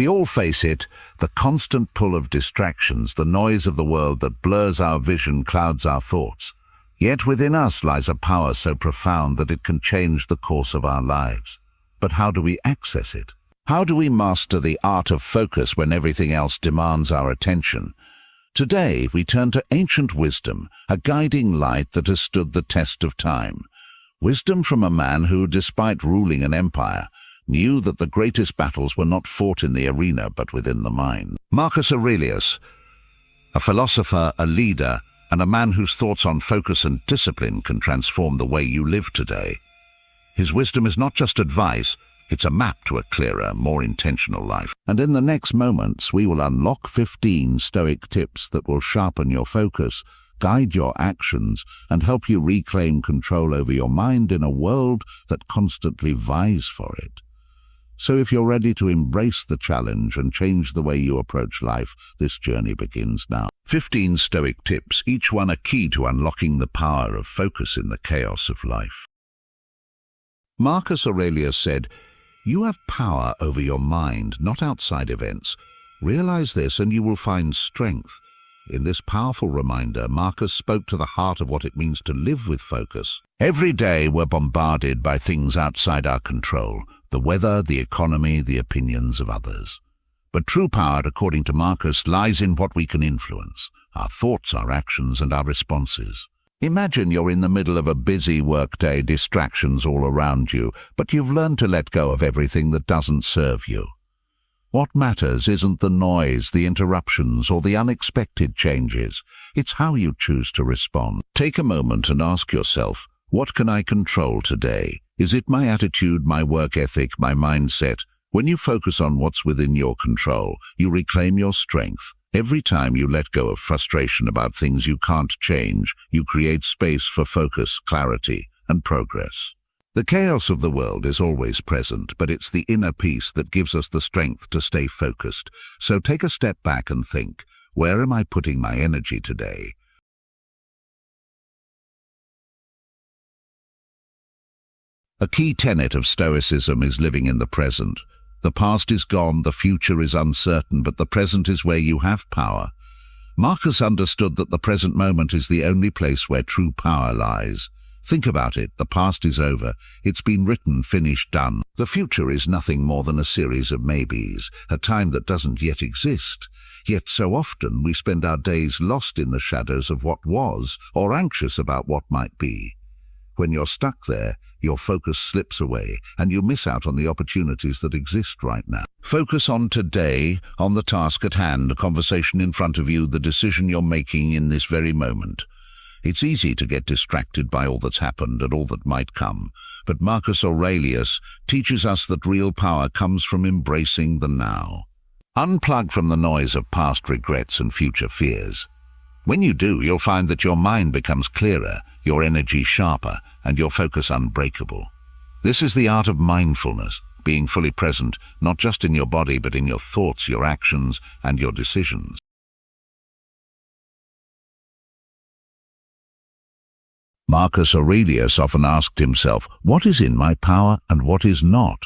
We all face it, the constant pull of distractions, the noise of the world that blurs our vision, clouds our thoughts. Yet within us lies a power so profound that it can change the course of our lives. But how do we access it? How do we master the art of focus when everything else demands our attention? Today, we turn to ancient wisdom, a guiding light that has stood the test of time. Wisdom from a man who, despite ruling an empire, knew that the greatest battles were not fought in the arena but within the mind. Marcus Aurelius, a philosopher, a leader, and a man whose thoughts on focus and discipline can transform the way you live today. His wisdom is not just advice, it's a map to a clearer, more intentional life. And in the next moments, we will unlock 15 Stoic tips that will sharpen your focus, guide your actions, and help you reclaim control over your mind in a world that constantly vies for it. So if you're ready to embrace the challenge and change the way you approach life, this journey begins now. 15 Stoic tips, each one a key to unlocking the power of focus in the chaos of life. Marcus Aurelius said, "You have power over your mind, not outside events. Realize this and you will find strength." In this powerful reminder, Marcus spoke to the heart of what it means to live with focus. Every day we're bombarded by things outside our control, the weather, the economy, the opinions of others. But true power, according to Marcus, lies in what we can influence, our thoughts, our actions, and our responses. Imagine you're in the middle of a busy workday, distractions all around you, but you've learned to let go of everything that doesn't serve you. What matters isn't the noise, the interruptions, or the unexpected changes. It's how you choose to respond. Take a moment and ask yourself, what can I control today? Is it my attitude, my work ethic, my mindset? When you focus on what's within your control, you reclaim your strength. Every time you let go of frustration about things you can't change, you create space for focus, clarity, and progress. The chaos of the world is always present, but it's the inner peace that gives us the strength to stay focused. So take a step back and think, where am I putting my energy today? A key tenet of Stoicism is living in the present. The past is gone, the future is uncertain, but the present is where you have power. Marcus understood that the present moment is the only place where true power lies. Think about it, the past is over. It's been written, finished, done. The future is nothing more than a series of maybes, a time that doesn't yet exist. Yet so often we spend our days lost in the shadows of what was, or anxious about what might be. When you're stuck there, your focus slips away, and you miss out on the opportunities that exist right now. Focus on today, on the task at hand, the conversation in front of you, the decision you're making in this very moment. It's easy to get distracted by all that's happened and all that might come, but Marcus Aurelius teaches us that real power comes from embracing the now. Unplug from the noise of past regrets and future fears. When you do, you'll find that your mind becomes clearer, your energy sharper, and your focus unbreakable. This is the art of mindfulness, being fully present, not just in your body, but in your thoughts, your actions, and your decisions. Marcus Aurelius often asked himself, what is in my power and what is not?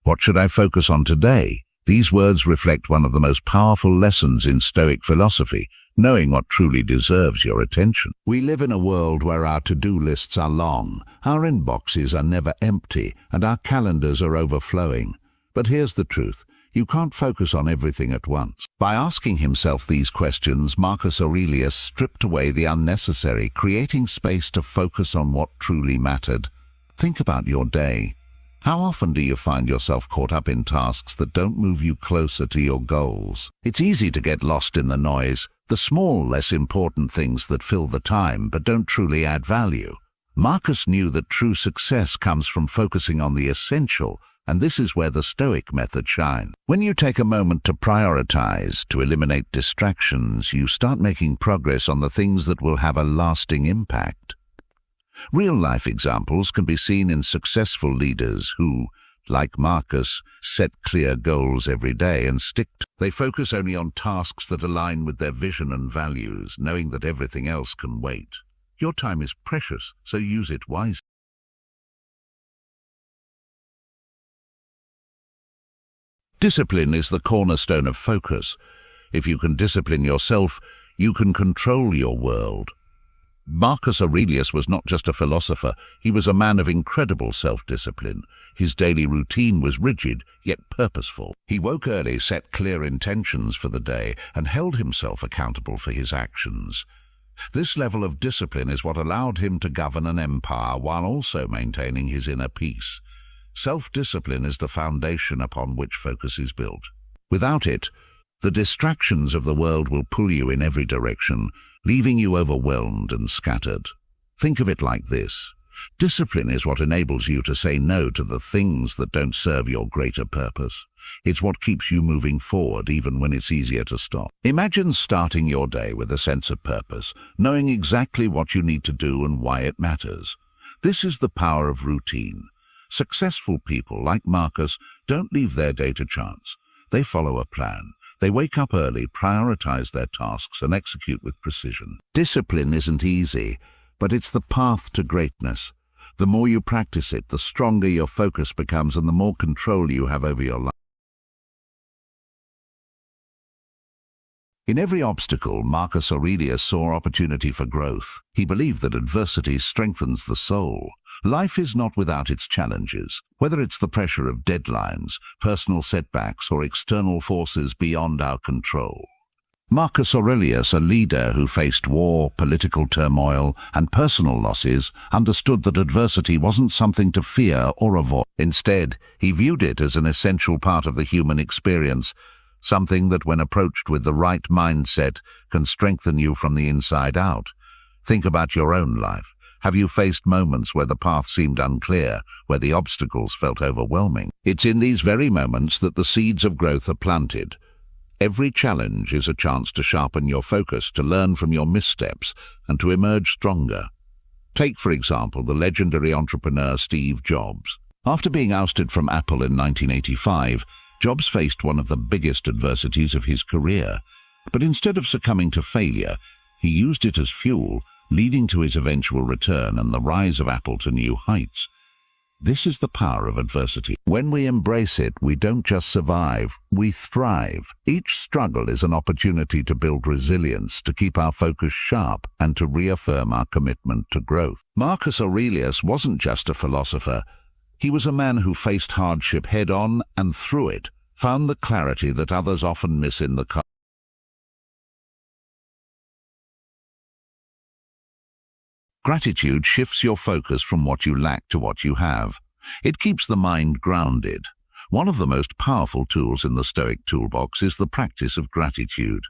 What should I focus on today? These words reflect one of the most powerful lessons in Stoic philosophy, knowing what truly deserves your attention. We live in a world where our to-do lists are long, our inboxes are never empty, and our calendars are overflowing. But here's the truth. You can't focus on everything at once. By asking himself these questions, Marcus Aurelius stripped away the unnecessary, creating space to focus on what truly mattered. Think about your day. How often do you find yourself caught up in tasks that don't move you closer to your goals? It's easy to get lost in the noise, the small, less important things that fill the time but don't truly add value. Marcus knew that true success comes from focusing on the essential, and this is where the Stoic method shines. When you take a moment to prioritize, to eliminate distractions, you start making progress on the things that will have a lasting impact. Real-life examples can be seen in successful leaders who, like Marcus, set clear goals every day and stick to. They focus only on tasks that align with their vision and values, knowing that everything else can wait. Your time is precious, so use it wisely. Discipline is the cornerstone of focus. If you can discipline yourself, you can control your world. Marcus Aurelius was not just a philosopher, he was a man of incredible self-discipline. His daily routine was rigid, yet purposeful. He woke early, set clear intentions for the day, and held himself accountable for his actions. This level of discipline is what allowed him to govern an empire while also maintaining his inner peace. Self-discipline is the foundation upon which focus is built. Without it, the distractions of the world will pull you in every direction, leaving you overwhelmed and scattered. Think of it like this. Discipline is what enables you to say no to the things that don't serve your greater purpose. It's what keeps you moving forward even when it's easier to stop. Imagine starting your day with a sense of purpose, knowing exactly what you need to do and why it matters. This is the power of routine. Successful people like Marcus don't leave their day to chance. They follow a plan. They wake up early, prioritize their tasks, and execute with precision. Discipline isn't easy, but it's the path to greatness. The more you practice it, the stronger your focus becomes and the more control you have over your life. In every obstacle, Marcus Aurelius saw opportunity for growth. He believed that adversity strengthens the soul. Life is not without its challenges, whether it's the pressure of deadlines, personal setbacks, or external forces beyond our control. Marcus Aurelius, a leader who faced war, political turmoil, and personal losses, understood that adversity wasn't something to fear or avoid. Instead, he viewed it as an essential part of the human experience, something that, when approached with the right mindset, can strengthen you from the inside out. Think about your own life. Have you faced moments where the path seemed unclear, where the obstacles felt overwhelming? It's in these very moments that the seeds of growth are planted. Every challenge is a chance to sharpen your focus, to learn from your missteps, and to emerge stronger. Take, for example, the legendary entrepreneur Steve Jobs. After being ousted from Apple in 1985, Jobs faced one of the biggest adversities of his career. But instead of succumbing to failure, he used it as fuel, leading to his eventual return and the rise of Apple to new heights. This is the power of adversity. When we embrace it, we don't just survive, we thrive. Each struggle is an opportunity to build resilience, to keep our focus sharp, and to reaffirm our commitment to growth. Marcus Aurelius wasn't just a philosopher. He was a man who faced hardship head-on and through it, found the clarity that others often miss in the Gratitude shifts your focus from what you lack to what you have. It keeps the mind grounded. One of the most powerful tools in the Stoic toolbox is the practice of gratitude.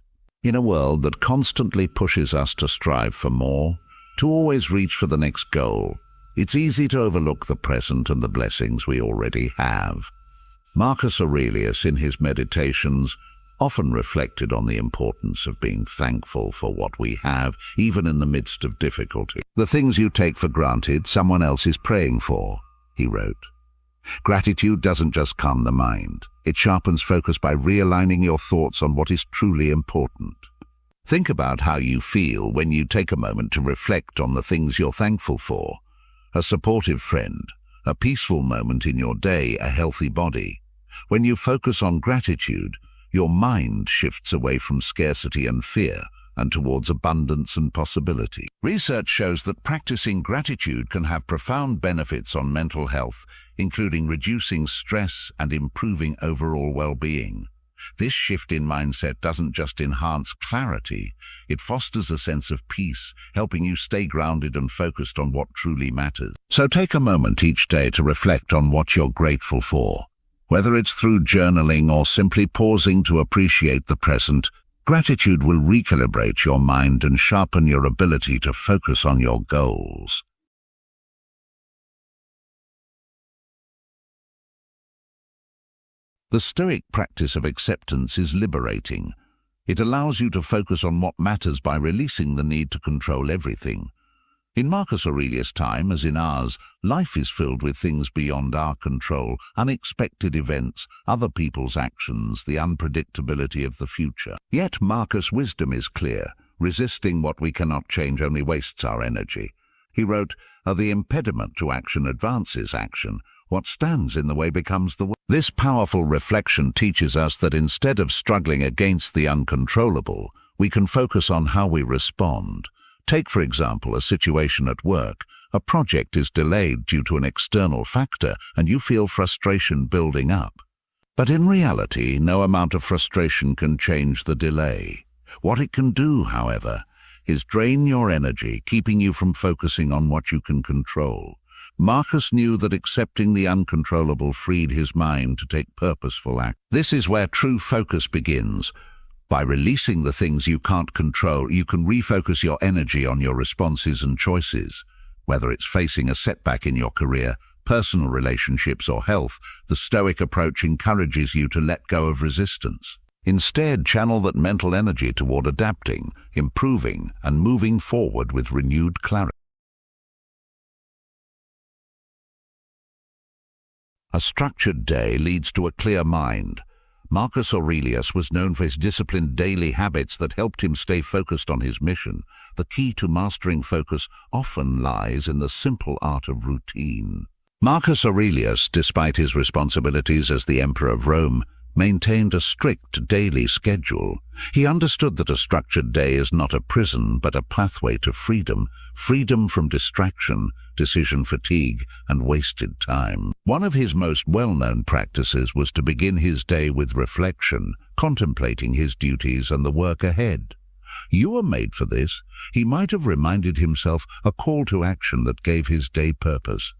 In a world that constantly pushes us to strive for more, to always reach for the next goal, it's easy to overlook the present and the blessings we already have. Marcus Aurelius, in his meditations, often reflected on the importance of being thankful for what we have, even in the midst of difficulty. The things you take for granted, someone else is praying for, he wrote. Gratitude doesn't just calm the mind. It sharpens focus by realigning your thoughts on what is truly important. Think about how you feel when you take a moment to reflect on the things you're thankful for. A supportive friend, a peaceful moment in your day, a healthy body. When you focus on gratitude, your mind shifts away from scarcity and fear and towards abundance and possibility. Research shows that practicing gratitude can have profound benefits on mental health, including reducing stress and improving overall well-being. This shift in mindset doesn't just enhance clarity, it fosters a sense of peace, helping you stay grounded and focused on what truly matters. So take a moment each day to reflect on what you're grateful for. Whether it's through journaling or simply pausing to appreciate the present, gratitude will recalibrate your mind and sharpen your ability to focus on your goals. The Stoic practice of acceptance is liberating. It allows you to focus on what matters by releasing the need to control everything. In Marcus Aurelius' time, as in ours, life is filled with things beyond our control, unexpected events, other people's actions, the unpredictability of the future. Yet Marcus' wisdom is clear. Resisting what we cannot change only wastes our energy. He wrote, "The impediment to action advances action. What stands in the way becomes the way. This powerful reflection teaches us that instead of struggling against the uncontrollable, we can focus on how we respond. Take, for example, a situation at work. A project is delayed due to an external factor, and you feel frustration building up. But in reality, no amount of frustration can change the delay. What it can do, however, is drain your energy, keeping you from focusing on what you can control. Marcus knew that accepting the uncontrollable freed his mind to take purposeful action. This is where true focus begins. By releasing the things you can't control, you can refocus your energy on your responses and choices. Whether it's facing a setback in your career, personal relationships, or health, the Stoic approach encourages you to let go of resistance. Instead, channel that mental energy toward adapting, improving, and moving forward with renewed clarity. A structured day leads to a clear mind. Marcus Aurelius was known for his disciplined daily habits that helped him stay focused on his mission. The key to mastering focus often lies in the simple art of routine. Marcus Aurelius, despite his responsibilities as the Emperor of Rome, maintained a strict daily schedule. He understood that a structured day is not a prison, but a pathway to freedom. Freedom from distraction, decision fatigue, and wasted time. One of his most well-known practices was to begin his day with reflection, contemplating his duties and the work ahead. You were made for this. He might have reminded himself a call to action that gave his day purpose.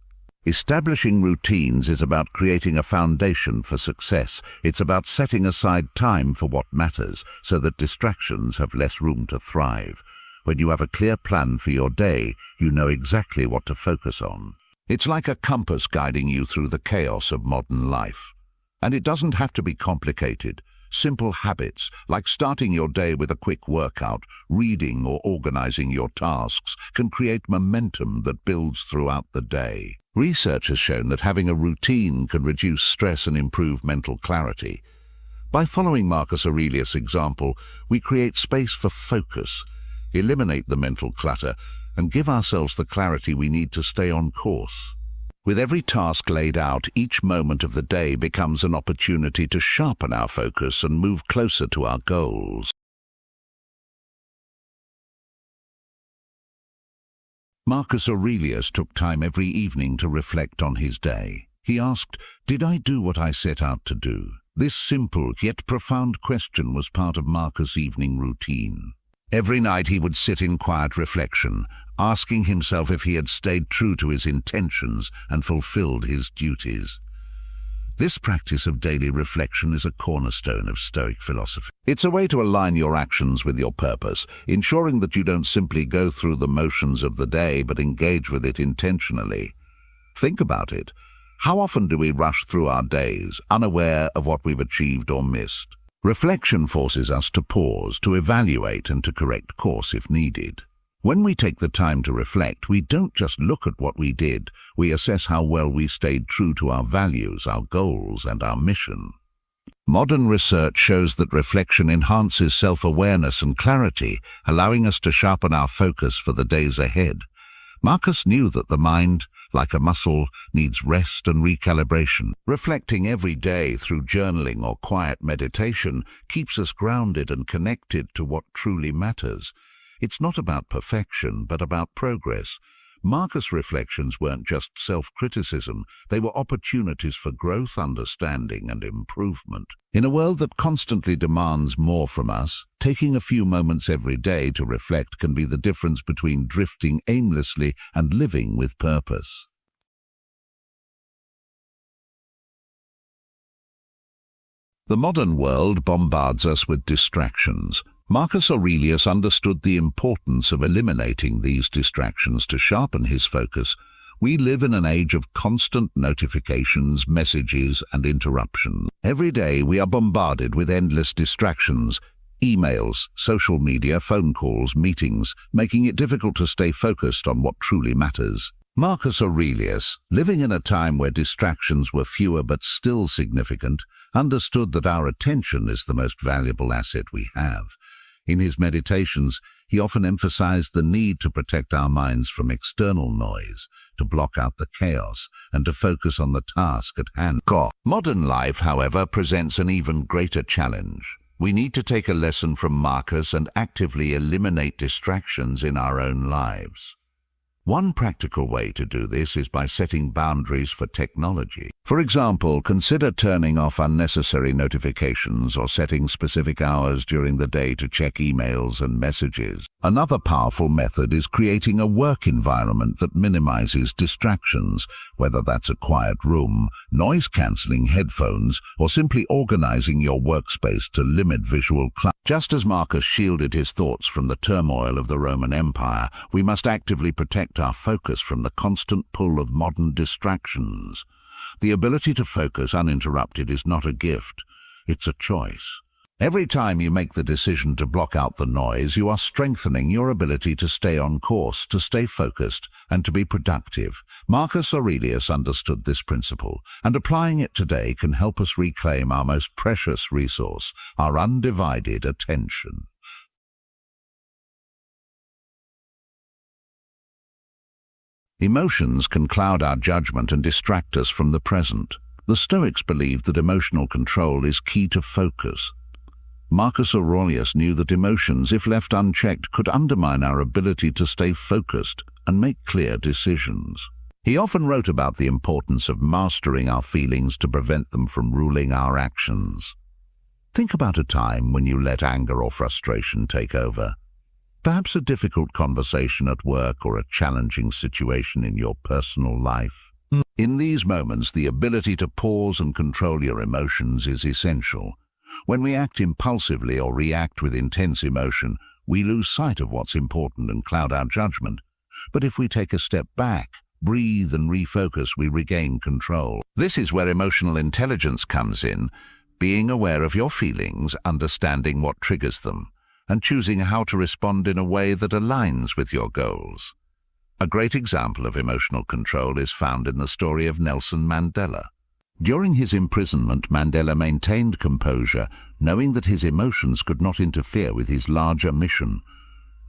Establishing routines is about creating a foundation for success. It's about setting aside time for what matters, so that distractions have less room to thrive. When you have a clear plan for your day, you know exactly what to focus on. It's like a compass guiding you through the chaos of modern life. And it doesn't have to be complicated. Simple habits, like starting your day with a quick workout, reading or organizing your tasks, can create momentum that builds throughout the day. Research has shown that having a routine can reduce stress and improve mental clarity. By following Marcus Aurelius' example, we create space for focus, eliminate the mental clutter, and give ourselves the clarity we need to stay on course. With every task laid out, each moment of the day becomes an opportunity to sharpen our focus and move closer to our goals. Marcus Aurelius took time every evening to reflect on his day. He asked, "Did I do what I set out to do?" This simple yet profound question was part of Marcus' evening routine. Every night he would sit in quiet reflection, asking himself if he had stayed true to his intentions and fulfilled his duties. This practice of daily reflection is a cornerstone of Stoic philosophy. It's a way to align your actions with your purpose, ensuring that you don't simply go through the motions of the day but engage with it intentionally. Think about it. How often do we rush through our days, unaware of what we've achieved or missed? Reflection forces us to pause, to evaluate, and to correct course if needed. When we take the time to reflect, we don't just look at what we did, we assess how well we stayed true to our values, our goals, and our mission. Modern research shows that reflection enhances self-awareness and clarity, allowing us to sharpen our focus for the days ahead. Marcus knew that the mind, like a muscle, needs rest and recalibration. Reflecting every day through journaling or quiet meditation keeps us grounded and connected to what truly matters. It's not about perfection, but about progress. Marcus' reflections weren't just self-criticism, they were opportunities for growth, understanding, and improvement. In a world that constantly demands more from us, taking a few moments every day to reflect can be the difference between drifting aimlessly and living with purpose. The modern world bombards us with distractions. Marcus Aurelius understood the importance of eliminating these distractions to sharpen his focus. We live in an age of constant notifications, messages, and interruptions. Every day we are bombarded with endless distractions, emails, social media, phone calls, meetings, making it difficult to stay focused on what truly matters. Marcus Aurelius, living in a time where distractions were fewer but still significant, understood that our attention is the most valuable asset we have. In his meditations, he often emphasized the need to protect our minds from external noise, to block out the chaos, and to focus on the task at hand. Modern life, however, presents an even greater challenge. We need to take a lesson from Marcus and actively eliminate distractions in our own lives. One practical way to do this is by setting boundaries for technology. For example, consider turning off unnecessary notifications or setting specific hours during the day to check emails and messages. Another powerful method is creating a work environment that minimizes distractions, whether that's a quiet room, noise-canceling headphones, or simply organizing your workspace to limit visual clutter. Just as Marcus shielded his thoughts from the turmoil of the Roman Empire, we must actively protect our focus from the constant pull of modern distractions. The ability to focus uninterrupted is not a gift, it's a choice. Every time you make the decision to block out the noise, you are strengthening your ability to stay on course, to stay focused, and to be productive. Marcus Aurelius understood this principle, and applying it today can help us reclaim our most precious resource, our undivided attention. Emotions can cloud our judgment and distract us from the present. The Stoics believed that emotional control is key to focus. Marcus Aurelius knew that emotions, if left unchecked, could undermine our ability to stay focused and make clear decisions. He often wrote about the importance of mastering our feelings to prevent them from ruling our actions. Think about a time when you let anger or frustration take over. Perhaps a difficult conversation at work or a challenging situation in your personal life. In these moments, the ability to pause and control your emotions is essential. When we act impulsively or react with intense emotion, we lose sight of what's important and cloud our judgment. But if we take a step back, breathe and refocus, we regain control. This is where emotional intelligence comes in, being aware of your feelings, understanding what triggers them, and choosing how to respond in a way that aligns with your goals. A great example of emotional control is found in the story of Nelson Mandela. During his imprisonment, Mandela maintained composure, knowing that his emotions could not interfere with his larger mission.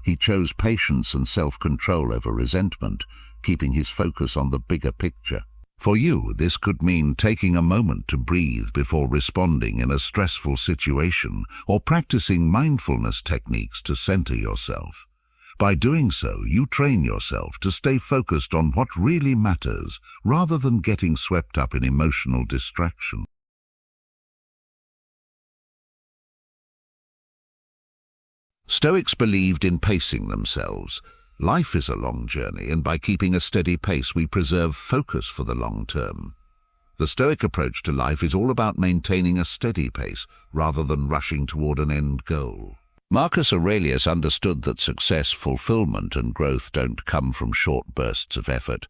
He chose patience and self-control over resentment, keeping his focus on the bigger picture. For you, this could mean taking a moment to breathe before responding in a stressful situation, or practicing mindfulness techniques to center yourself. By doing so, you train yourself to stay focused on what really matters, rather than getting swept up in emotional distraction. Stoics believed in pacing themselves. Life is a long journey, and by keeping a steady pace, we preserve focus for the long term. The Stoic approach to life is all about maintaining a steady pace, rather than rushing toward an end goal. Marcus Aurelius understood that success, fulfillment, and growth don't come from short bursts of effort,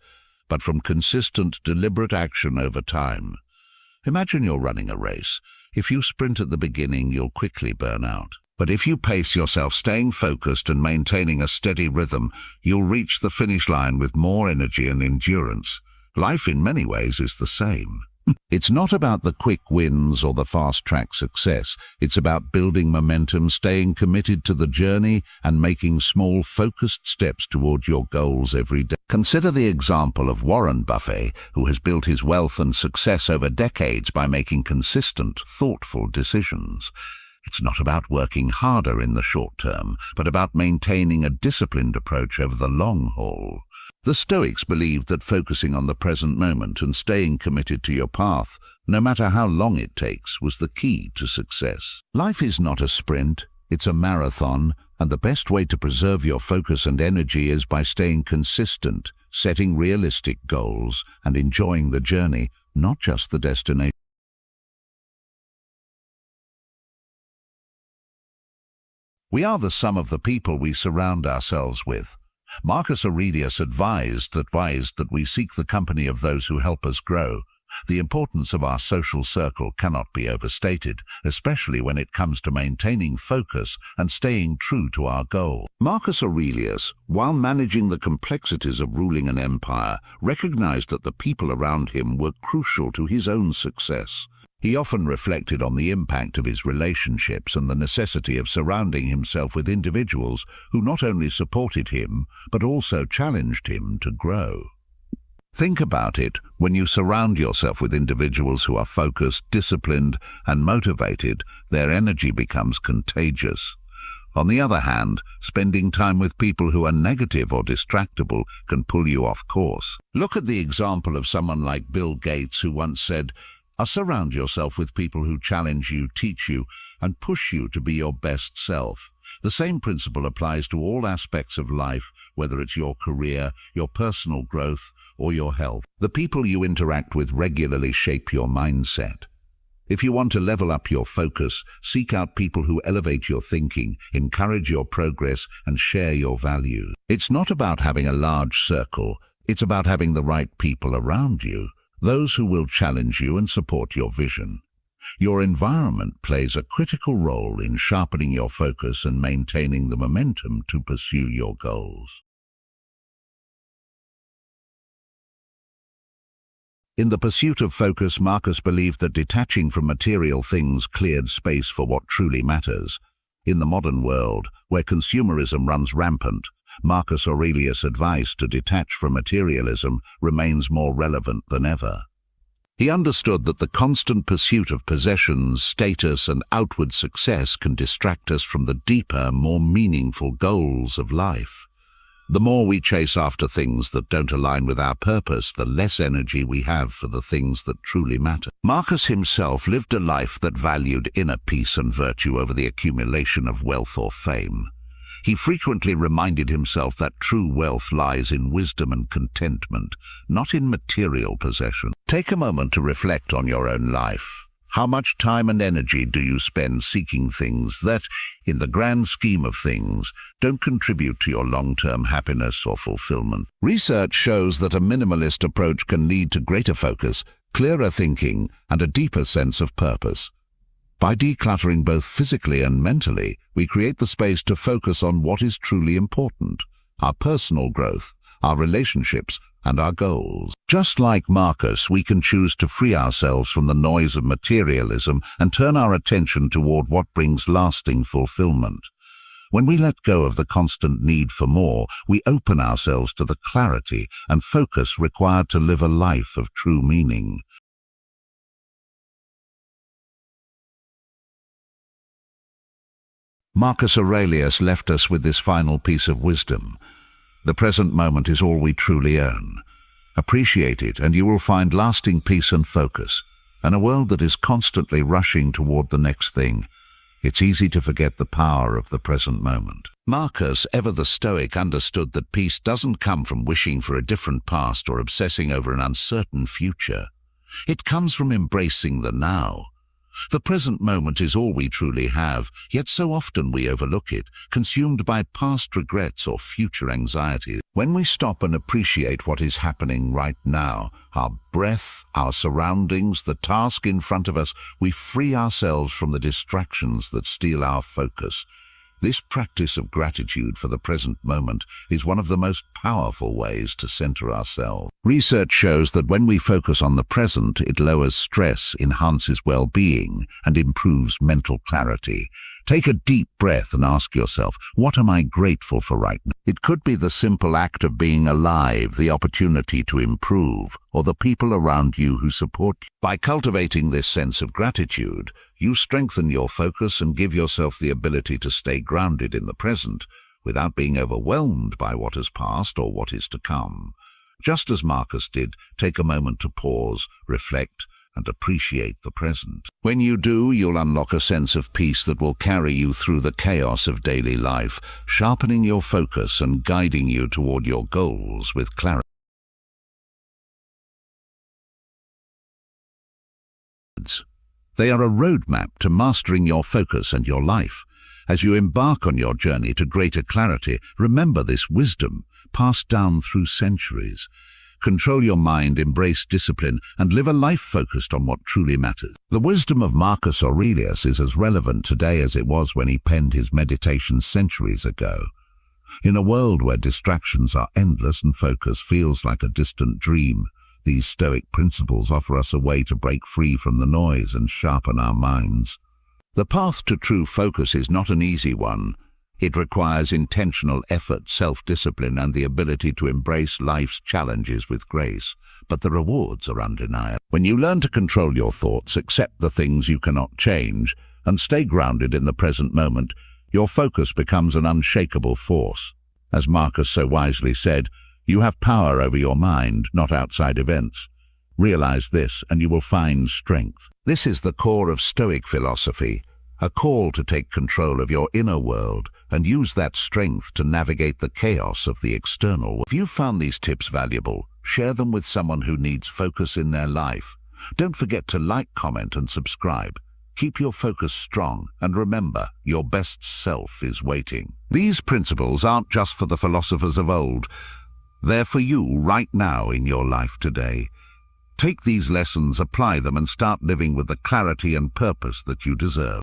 but from consistent, deliberate action over time. Imagine you're running a race. If you sprint at the beginning, you'll quickly burn out. But if you pace yourself, staying focused and maintaining a steady rhythm, you'll reach the finish line with more energy and endurance. Life in many ways is the same. It's not about the quick wins or the fast-track success. It's about building momentum, staying committed to the journey, and making small, focused steps toward your goals every day. Consider the example of Warren Buffett, who has built his wealth and success over decades by making consistent, thoughtful decisions. It's not about working harder in the short term, but about maintaining a disciplined approach over the long haul. The Stoics believed that focusing on the present moment and staying committed to your path, no matter how long it takes, was the key to success. Life is not a sprint, it's a marathon, and the best way to preserve your focus and energy is by staying consistent, setting realistic goals, and enjoying the journey, not just the destination. We are the sum of the people we surround ourselves with. Marcus Aurelius advised that we seek the company of those who help us grow. The importance of our social circle cannot be overstated, especially when it comes to maintaining focus and staying true to our goal. Marcus Aurelius, while managing the complexities of ruling an empire, recognized that the people around him were crucial to his own success. He often reflected on the impact of his relationships and the necessity of surrounding himself with individuals who not only supported him, but also challenged him to grow. Think about it. When you surround yourself with individuals who are focused, disciplined, and motivated, their energy becomes contagious. On the other hand, spending time with people who are negative or distractible can pull you off course. Look at the example of someone like Bill Gates, who once said, "Surround yourself with people who challenge you, teach you, and push you to be your best self." The same principle applies to all aspects of life, whether it's your career, your personal growth, or your health. The people you interact with regularly shape your mindset. If you want to level up your focus, seek out people who elevate your thinking, encourage your progress, and share your values. It's not about having a large circle, it's about having the right people around you, those who will challenge you and support your vision. Your environment plays a critical role in sharpening your focus and maintaining the momentum to pursue your goals. In the pursuit of focus, Marcus believed that detaching from material things cleared space for what truly matters. In the modern world, where consumerism runs rampant, Marcus Aurelius' advice to detach from materialism remains more relevant than ever. He understood that the constant pursuit of possessions, status, and outward success can distract us from the deeper, more meaningful goals of life. The more we chase after things that don't align with our purpose, the less energy we have for the things that truly matter. Marcus himself lived a life that valued inner peace and virtue over the accumulation of wealth or fame. He frequently reminded himself that true wealth lies in wisdom and contentment, not in material possession. Take a moment to reflect on your own life. How much time and energy do you spend seeking things that, in the grand scheme of things, don't contribute to your long-term happiness or fulfillment? Research shows that a minimalist approach can lead to greater focus, clearer thinking, and a deeper sense of purpose. By decluttering both physically and mentally, we create the space to focus on what is truly important: our personal growth, our relationships, and our goals. Just like Marcus, we can choose to free ourselves from the noise of materialism and turn our attention toward what brings lasting fulfillment. When we let go of the constant need for more, we open ourselves to the clarity and focus required to live a life of true meaning. Marcus Aurelius left us with this final piece of wisdom: the present moment is all we truly own. Appreciate it, and you will find lasting peace and focus. In a world that is constantly rushing toward the next thing, it's easy to forget the power of the present moment. Marcus, ever the Stoic, understood that peace doesn't come from wishing for a different past or obsessing over an uncertain future. It comes from embracing the now. The present moment is all we truly have, yet so often we overlook it, consumed by past regrets or future anxieties. When we stop and appreciate what is happening right now, our breath, our surroundings, the task in front of us, we free ourselves from the distractions that steal our focus. This practice of gratitude for the present moment is one of the most powerful ways to center ourselves. Research shows that when we focus on the present, it lowers stress, enhances well-being, and improves mental clarity. Take a deep breath and ask yourself, what am I grateful for right now? It could be the simple act of being alive, the opportunity to improve, or the people around you who support you. By cultivating this sense of gratitude, you strengthen your focus and give yourself the ability to stay grounded in the present without being overwhelmed by what has passed or what is to come. Just as Marcus did, take a moment to pause, reflect, and appreciate the present. When you do, you'll unlock a sense of peace that will carry you through the chaos of daily life, sharpening your focus and guiding you toward your goals with clarity. They are a roadmap to mastering your focus and your life. As you embark on your journey to greater clarity, remember this wisdom, passed down through centuries. Control your mind, embrace discipline, and live a life focused on what truly matters. The wisdom of Marcus Aurelius is as relevant today as it was when he penned his meditations centuries ago. In a world where distractions are endless and focus feels like a distant dream, These Stoic principles offer us a way to break free from the noise and sharpen our minds. The path to true focus is not an easy one. It requires intentional effort, self-discipline, and the ability to embrace life's challenges with grace. But the rewards are undeniable. When you learn to control your thoughts, accept the things you cannot change, and stay grounded in the present moment, your focus becomes an unshakable force. As Marcus so wisely said, you have power over your mind, not outside events. Realize this, and you will find strength. This is the core of Stoic philosophy, a call to take control of your inner world and use that strength to navigate the chaos of the external world. If you found these tips valuable, share them with someone who needs focus in their life. Don't forget to like, comment, and subscribe. Keep your focus strong, and remember, your best self is waiting. These principles aren't just for the philosophers of old. They're for you right now in your life today. Take these lessons, apply them, and start living with the clarity and purpose that you deserve.